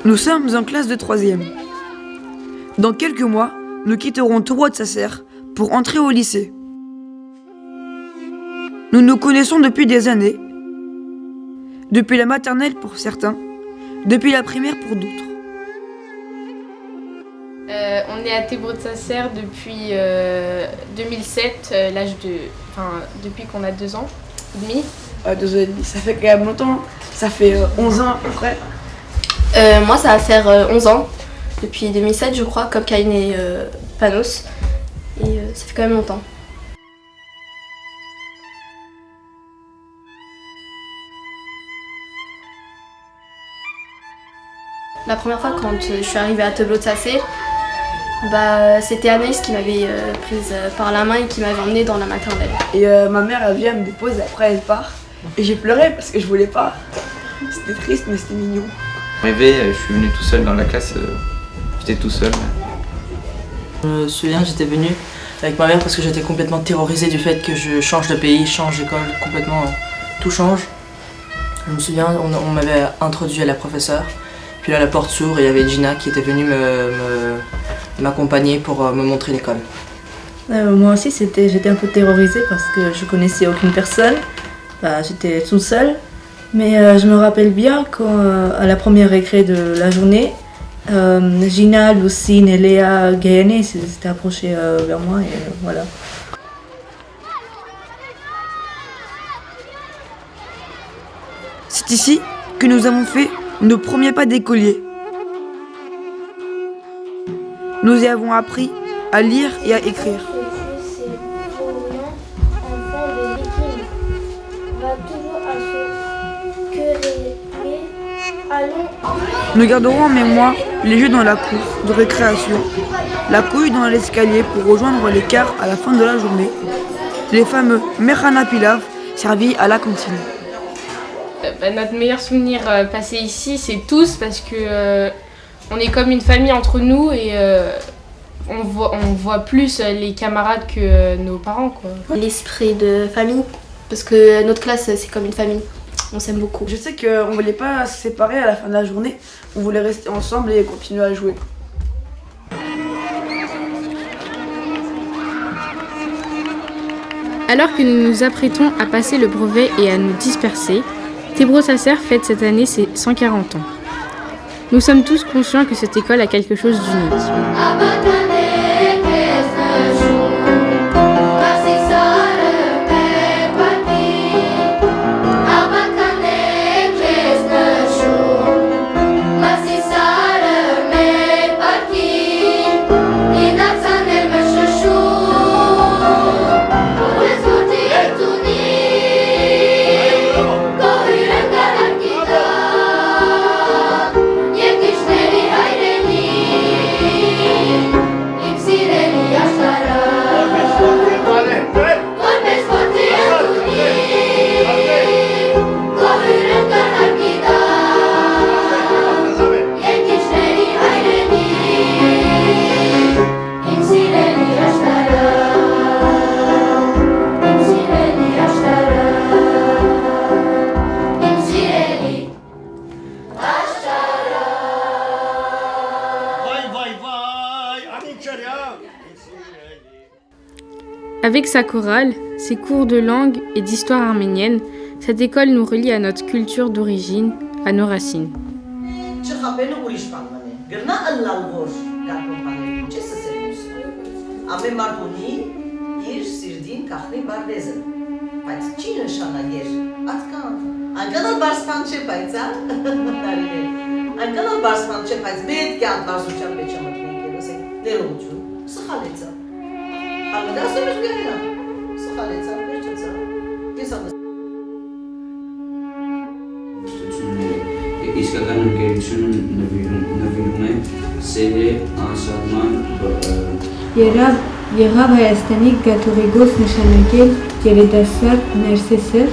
Nous sommes en classe de 3e. Dans quelques mois, nous quitterons Taureau-de-Sasser pour entrer au lycée. Nous nous connaissons depuis des années, depuis la maternelle pour certains, depuis la primaire pour d'autres. On est à Taureau-de-Sasser depuis 2007, depuis qu'on a 2 ans et demi. 2 ans et demi, ça fait quand même longtemps, ça fait 11 ans à peu près. Moi ça va faire 11 ans, depuis 2007 je crois, comme Caïn et Panos, et ça fait quand même longtemps. La première fois quand je suis arrivée à Taureau-de-Sasser, c'était Anaïs qui m'avait prise par la main et qui m'avait emmenée dans la maternelle. Et ma mère elle vient, elle me dépose et après elle part. Et j'ai pleuré parce que je voulais pas. C'était triste mais c'était mignon. Arrivé, je suis venu tout seul dans la classe, j'étais tout seul. Je me souviens, j'étais venu avec ma mère parce que j'étais complètement terrorisée du fait que je change de pays, change d'école, complètement tout change. Je me souviens, on m'avait introduit à la professeure, puis là la porte s'ouvre et il y avait Gina qui était venue m'accompagner pour me montrer l'école. Moi aussi j'étais un peu terrorisée parce que je connaissais aucune personne, j'étais toute seule. Mais je me rappelle bien qu'à la première récré de la journée, Gina, Lucine et Léa Gayane s'étaient approchées vers moi et voilà. C'est ici que nous avons fait nos premiers pas d'écolier. Nous y avons appris à lire et à écrire. Nous garderons en mémoire les jeux dans la cour de récréation, la couille dans l'escalier pour rejoindre les cars à la fin de la journée, les fameux Mehana Pilav servis à la cantine. Notre meilleur souvenir passé ici, c'est tous parce que on est comme une famille entre nous et on voit plus les camarades que nos parents, quoi. L'esprit de famille, parce que notre classe c'est comme une famille. On s'aime beaucoup. Je sais qu'on ne voulait pas se séparer à la fin de la journée, on voulait rester ensemble et continuer à jouer. Alors que nous nous apprêtons à passer le brevet et à nous disperser, Taureau-de-Sasser fête cette année ses 140 ans. Nous sommes tous conscients que cette école a quelque chose d'unique. Avec sa chorale, ses cours de langue et d'histoire arménienne, cette école nous relie à notre culture d'origine, à nos racines. Իսկական ընկերություն նվիրում է սերը անսահման Եղավ Հայաստանի գաթողիկոս նշանակել երիտասարդ Ներսեսը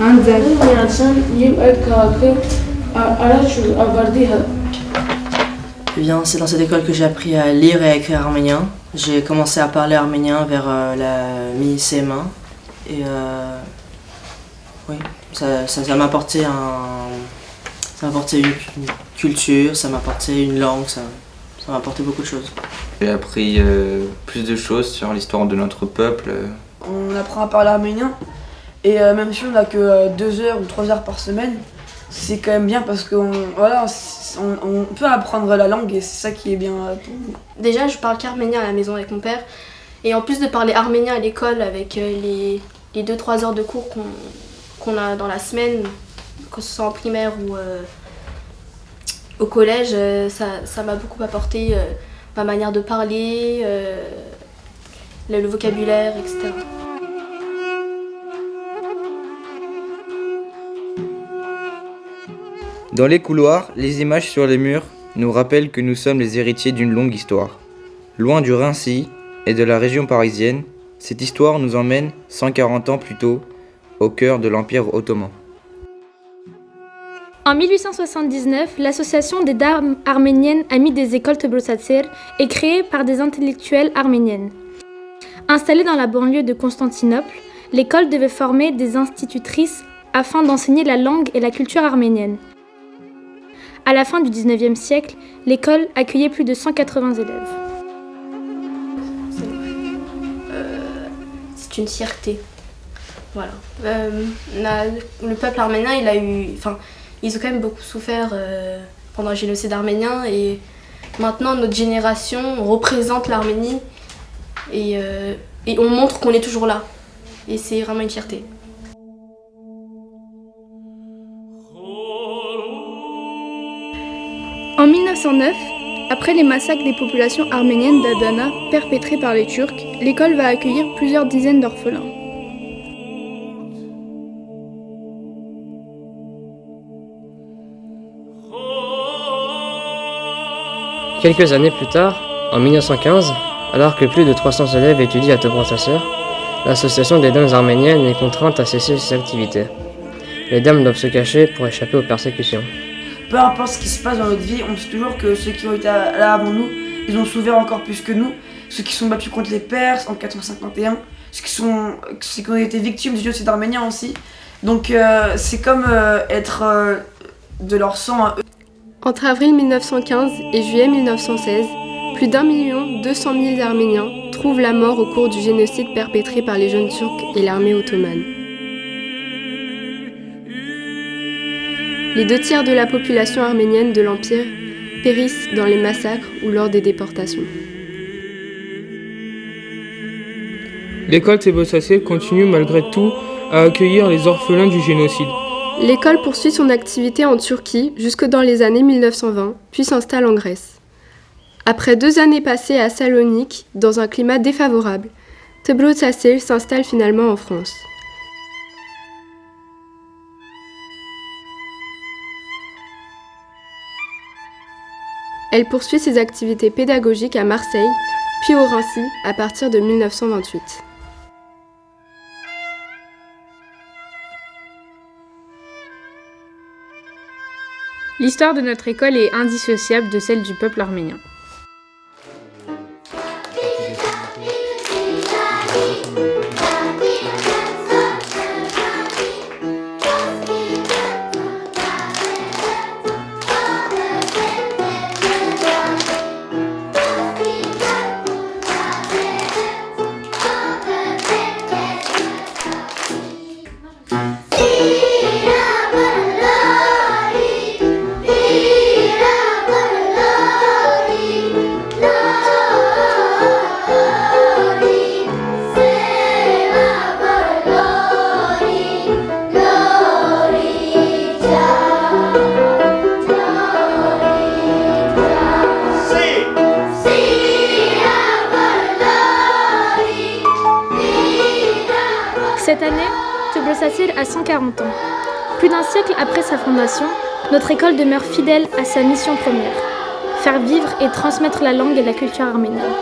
անձամբ միացան եւ այդ քաղաքը առաջ ավարտի. C'est dans cette école que j'ai appris à lire et à écrire arménien. J'ai commencé à parler arménien vers la mi-CM1 et oui, ça m'a apporté Ça m'a apporté une culture, ça m'a apporté une langue, ça m'a apporté beaucoup de choses. J'ai appris plus de choses sur l'histoire de notre peuple. On apprend à parler arménien et même si on n'a que 2 heures ou 3 heures par semaine, c'est quand même bien parce qu'on on peut apprendre la langue et c'est ça qui est bien pour nous. Déjà, je parle qu'arménien à la maison avec mon père. Et en plus de parler arménien à l'école avec les 2-3 heures de cours qu'on a dans la semaine, que ce soit en primaire ou au collège, ça m'a beaucoup apporté ma manière de parler, le vocabulaire, etc. Dans les couloirs, les images sur les murs nous rappellent que nous sommes les héritiers d'une longue histoire. Loin du Raincy et de la région parisienne, cette histoire nous emmène 140 ans plus tôt, au cœur de l'Empire ottoman. En 1879, l'association des dames arméniennes Amies des écoles Tebrosatsir est créée par des intellectuelles arméniennes. Installée dans la banlieue de Constantinople, l'école devait former des institutrices afin d'enseigner la langue et la culture arménienne. À la fin du 19e siècle, l'école accueillait plus de 180 élèves. C'est une fierté. Voilà. Le peuple arménien, ils ont quand même beaucoup souffert pendant le génocide arménien et maintenant notre génération représente l'Arménie et on montre qu'on est toujours là. Et c'est vraiment une fierté. En 1909, après les massacres des populations arméniennes d'Adana perpétrés par les Turcs, l'école va accueillir plusieurs dizaines d'orphelins. Quelques années plus tard, en 1915, alors que plus de 300 élèves étudient à Tebrosatsir, l'association des dames arméniennes est contrainte à cesser ses activités. Les dames doivent se cacher pour échapper aux persécutions. Peu importe ce qui se passe dans notre vie, on sait toujours que ceux qui ont été là avant nous, ils ont souffert encore plus que nous. Ceux qui sont battus contre les Perses en 451, ceux qui ont été victimes du génocide arménien aussi. Donc c'est comme être de leur sang à eux. Entre avril 1915 et juillet 1916, plus d'1 200 000 Arméniens trouvent la mort au cours du génocide perpétré par les jeunes Turcs et l'armée ottomane. Les 2 tiers de la population arménienne de l'Empire périssent dans les massacres ou lors des déportations. L'école Tebrosatsir continue malgré tout à accueillir les orphelins du génocide. L'école poursuit son activité en Turquie jusque dans les années 1920, puis s'installe en Grèce. Après 2 années passées à Salonique, dans un climat défavorable, Tebrosatsir s'installe finalement en France. Elle poursuit ses activités pédagogiques à Marseille, puis au Raincy à partir de 1928. L'histoire de notre école est indissociable de celle du peuple arménien. Cette année, Tebrosatsir a 140 ans. Plus d'un siècle après sa fondation, notre école demeure fidèle à sa mission première, faire vivre et transmettre la langue et la culture arménienne.